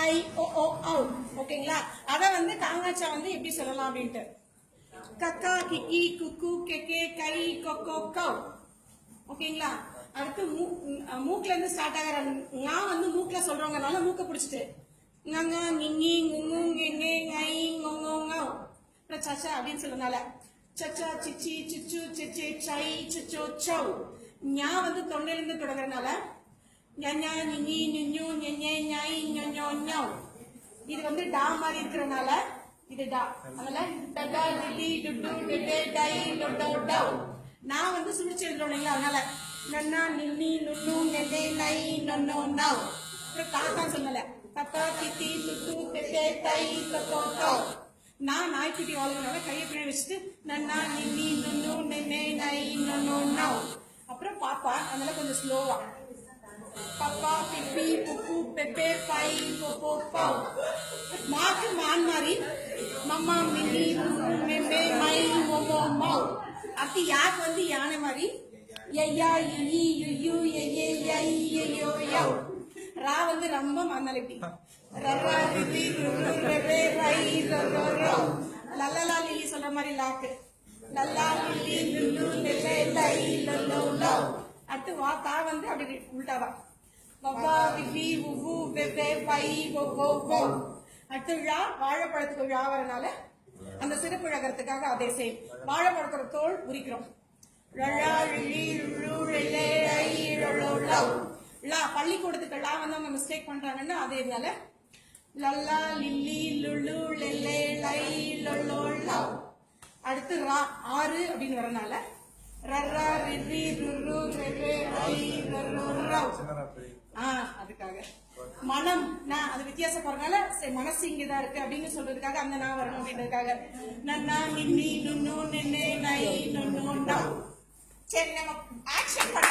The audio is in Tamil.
ஐ ஓ ஓ ஔ. ஓகேங்களா? அத வந்து காங்காச்சா வந்து எப்படி சொல்லலாம் அப்படின்ட்டு கக்கா கிக்கி குக்கு கெக்கே கை கொக்கோ கவ். ஓகேங்களா? அடுத்து மூக்குல இருந்து ஸ்டார்ட் ஆகிற ஞா வந்து மூக்குல சொல்றவங்கனால மூக்க பிடிச்சிட்டு nganga ngingi ngungu ngenge ngai ngongo ngau. அப்புறம் சச்சா அப்படின்னு சொல்றதுனால சச்சா சிச்சி சிச்சு சிச்சி சை சிச்சோ சௌ. ஞா வந்து தொண்டையிலிருந்து தொடங்குறதுனால ஞா நிங்கி நிஞ்சு நெஞ்சே ஞாய் ஞோ ஞோ. இது வந்து டா மாதிரி இருக்கிறதுனால இது டா. அதனால டடா டிடி டுடு டெடே டை டொடோ டௌ. நான் வந்து சுழிச்சு எழுதுறோம் இல்லைங்களா? அதனால நன்னா நின்னி நுண்ணு நெண்டே நை நொன்னோ நௌ. அப்புறம் காக்கா சொல்லல கக்கா கிட்டி துட்டு டெடே டை டொடோ டௌ. நான் நாய்க்குட்டி வாழ்றதுனால கையை பின்னாடி வச்சுட்டு நன்னா நின்னி நுண்ணு நென்னே நை நொன்னோ நௌ. அப்புறம் பாப்பா அதனால கொஞ்சம் ஸ்லோவா பப்பா பிப்பி புப்பு பெப்பே பை பொப்போ பௌ. மாக்கு மான் மாதிரி மம்மா மின்னி மெம்பே மை மொமோ மௌ. அப்படி யாக்கு வந்து யானை மாதிரி ஐயா இ யு ஏ ஐ யோ யோ. ரா வந்து ரொம்ப மண்ணாலிட்டி ரரா ரிதி ருரு ரெவே ரை ரரோ ரோ. லல்லலா லில்லி சொல்ற மாதிரி லாக்கு லல்லா லில்லி லுல்லு லெல்லே லை லொல்லோ லோ. அடுத்து வா தா வந்து அப்படி உள்டாவா வவ்வா விவி உவு வெவ்வே பை பொப்போ போ. அடுத்து ழா வாழைப்பழத்துக்கு ழா வரனால அந்த சிறப்பு இழகிறதுக்காக அதே சேம். வாழைப்பழத்தோட தோல் உரிக்கிறோம். பள்ளிக்கூடத்துக்கு லா வந்து அவங்க மிஸ்டேக் பண்றாங்கன்னா அதே இதனால லல்லா லில்லி லுல்லு லெல்லே லை லொல்லோ லவ். அடுத்து ரா ஆறு அப்படின்னு வரனால ரர்ரா ரிரி ருரு ரெரே ரை ரரோ ரவ். அதுக்காக மனம் நான் அது வித்தியாசம் போறதுனால மனசு இங்கதான் இருக்கு அப்படின்னு சொல்றதுக்காக அந்த நான் வரணும் அப்படின்றதுக்காக நன்னா நின்னி நுண்ணு நென்னே நை நொன்னு நவ். சரி நம்ம ஆக்ஷன் பண்ண